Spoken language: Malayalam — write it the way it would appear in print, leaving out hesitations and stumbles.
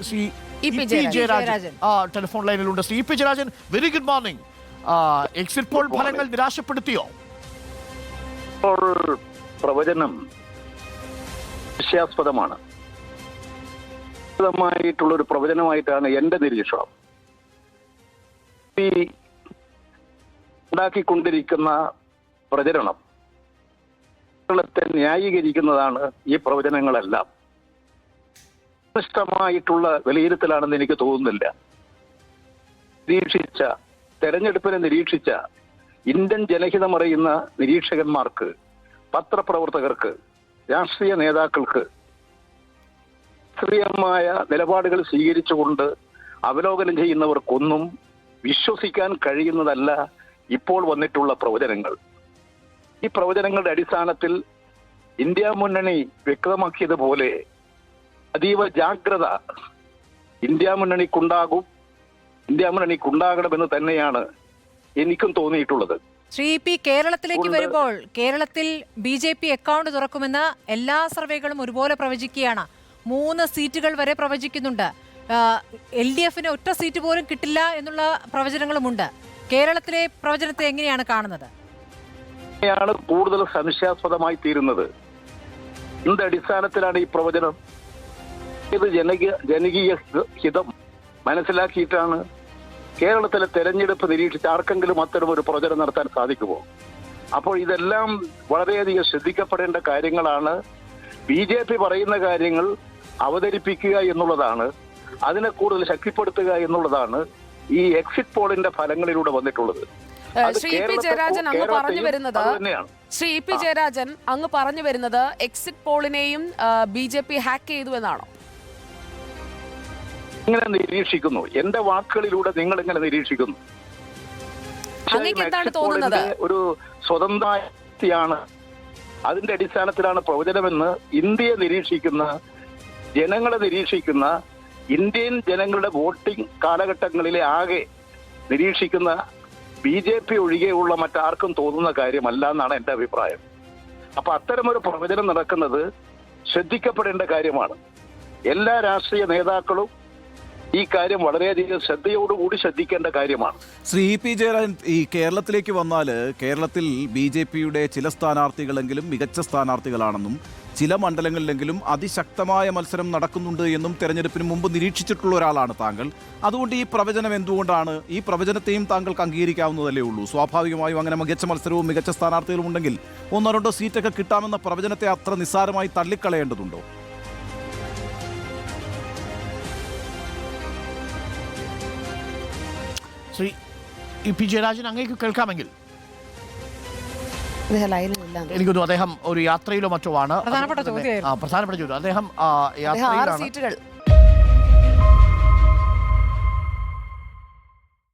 ശ്രീ ഇ.പി. ജയരാജൻ ടെലിഫോൺ ലൈനിലുണ്ട്. Shri EP. Jayarajan, very good morning. Exit poll ഫലങ്ങൾ നിരാശപ്പെടുത്തിയോ? പ്രവചനം വിഷയാസ്പദമാണ്. ഒരു പ്രവചനമായിട്ടാണ് എന്റെ നിരീക്ഷണം. ഈ ഉണ്ടാക്കിക്കൊണ്ടിരിക്കുന്ന പ്രചരണം കേരളത്തെ ന്യായീകരിക്കുന്നതാണ് ഈ പ്രവചനങ്ങളെല്ലാം. നിഷ്ഠമായിട്ടുള്ള വിലയിരുത്തലാണെന്ന് എനിക്ക് തോന്നുന്നില്ല. തെരഞ്ഞെടുപ്പിനെ നിരീക്ഷിച്ച ഇന്ത്യൻ ജനഹിതമറിയുന്ന നിരീക്ഷകന്മാർക്ക്, പത്രപ്രവർത്തകർക്ക്, രാഷ്ട്രീയ നേതാക്കൾക്ക് ശാസ്ത്രീയമായ നിലപാടുകൾ സ്വീകരിച്ചുകൊണ്ട് അവലോകനം ചെയ്യുന്നവർക്കൊന്നും വിശ്വസിക്കാൻ കഴിയുന്നതല്ല ഇപ്പോൾ വന്നിട്ടുള്ള പ്രവചനങ്ങൾ. ഈ പ്രവചനങ്ങളുടെ അടിസ്ഥാനത്തിൽ ഇന്ത്യ മുന്നണി വ്യക്തമാക്കിയതുപോലെ അതീവ ജാഗ്രത ഇന്ത്യ മുന്നണിക്കുണ്ടാകണമെന്ന് തന്നെയാണ് എനിക്കും തോന്നിയിട്ടുള്ളത്. ശ്രീ പി, കേരളത്തിലേക്ക് വരുമ്പോൾ കേരളത്തിൽ BJP അക്കൗണ്ട് തുറക്കുമെന്ന് എല്ലാ സർവേകളും ഒരുപോലെ പ്രവചിക്കുകയാണ്. 3 സീറ്റുകൾ വരെ പ്രവചിക്കുന്നുണ്ട്. LDFന് ഒറ്റ സീറ്റ് പോലും കിട്ടില്ല എന്നുള്ള പ്രവചനങ്ങളുമുണ്ട്. കേരളത്തിലെ പ്രവചനത്തെ എങ്ങനെയാണ് കാണുന്നത്? കൂടുതൽ സംശയാസ്പദമായി തീരുന്നത്. എന്ത് അടിസ്ഥാനത്തിലാണ് ഈ പ്രവചനം? ഇത് ജനകീയ ഹിതം മനസ്സിലാക്കിയിട്ടാണ് കേരളത്തിലെ തെരഞ്ഞെടുപ്പ് നിരീക്ഷിച്ച് ആർക്കെങ്കിലും അത്തരം ഒരു പ്രവചനം നടത്താൻ സാധിക്കുമോ? അപ്പോൾ ഇതെല്ലാം വളരെയധികം ശ്രദ്ധിക്കപ്പെടേണ്ട കാര്യങ്ങളാണ്. BJP പറയുന്ന കാര്യങ്ങൾ അവതരിപ്പിക്കുക എന്നുള്ളതാണ്, അതിനെ കൂടുതൽ ശക്തിപ്പെടുത്തുക എന്നുള്ളതാണ് ഈ എക്സിറ്റ് പോളിന്റെ ഫലങ്ങളിലൂടെ വന്നിട്ടുള്ളത്. ശ്രീ ഇ.പി. ജയരാജൻ അങ്ങ് പറഞ്ഞു വരുന്നത് എക്സിറ്റ് പോളിനെയും BJP ഹാക്ക് ചെയ്തു എന്നാണോ? ഇങ്ങനെ നിരീക്ഷിക്കുന്നു. എന്റെ വാക്കുകളിലൂടെ നിങ്ങൾ ഇങ്ങനെ നിരീക്ഷിക്കുന്നു. ഒരു സ്വതന്ത്രയാണ്, അതിന്റെ അടിസ്ഥാനത്തിലാണ് പ്രവചനമെന്ന് ഇന്ത്യയെ നിരീക്ഷിക്കുന്ന, ജനങ്ങളെ നിരീക്ഷിക്കുന്ന, ഇന്ത്യൻ ജനങ്ങളുടെ വോട്ടിംഗ് കാലഘട്ടങ്ങളിലെ ആകെ നിരീക്ഷിക്കുന്ന BJP ഒഴികെയുള്ള മറ്റാർക്കും തോന്നുന്ന കാര്യമല്ല എന്നാണ് എന്റെ അഭിപ്രായം. അപ്പൊ അത്തരമൊരു പ്രവചനം നടക്കുന്നത് ശ്രദ്ധിക്കപ്പെടേണ്ട കാര്യമാണ്. എല്ലാ രാഷ്ട്രീയ നേതാക്കളും ഈ കാര്യം വളരെയധികം ശ്രദ്ധയോടുകൂടി ശ്രദ്ധിക്കേണ്ട കാര്യമാണ്. ശ്രീ ഇ.പി. ജയരാജൻ, ഈ കേരളത്തിലേക്ക് വന്നാൽ കേരളത്തിൽ BJPയുടെ ചില സ്ഥാനാർത്ഥികളെങ്കിലും മികച്ച സ്ഥാനാർത്ഥികളാണെന്നും ചില മണ്ഡലങ്ങളിലെങ്കിലും അതിശക്തമായ മത്സരം നടക്കുന്നുണ്ട് എന്നും തെരഞ്ഞെടുപ്പിന് മുമ്പ് നിരീക്ഷിച്ചിട്ടുള്ള ഒരാളാണ് താങ്കൾ. അതുകൊണ്ട് ഈ പ്രവചനം എന്തുകൊണ്ടാണ്? ഈ പ്രവചനത്തെയും താങ്കൾക്ക് അംഗീകരിക്കാവുന്നതല്ലേ ഉള്ളൂ. സ്വാഭാവികമായും അങ്ങനെ മികച്ച മത്സരവും മികച്ച സ്ഥാനാർത്ഥികളും ഉണ്ടെങ്കിൽ 1-2 സീറ്റൊക്കെ കിട്ടാമെന്ന പ്രവചനത്തെ അത്ര നിസ്സാരമായി തള്ളിക്കളയേണ്ടതുണ്ടോ? ശ്രീ ഇ.പി. ജയരാജൻ, അങ്ങേക്ക് കേൾക്കാമെങ്കിൽ. എനിക്കൊന്നും അദ്ദേഹം ഒരു യാത്രയിലോ മറ്റോ ആണ്. പ്രധാനപ്പെട്ട ചോദ്യം. അദ്ദേഹം യാത്രയിലാണ്.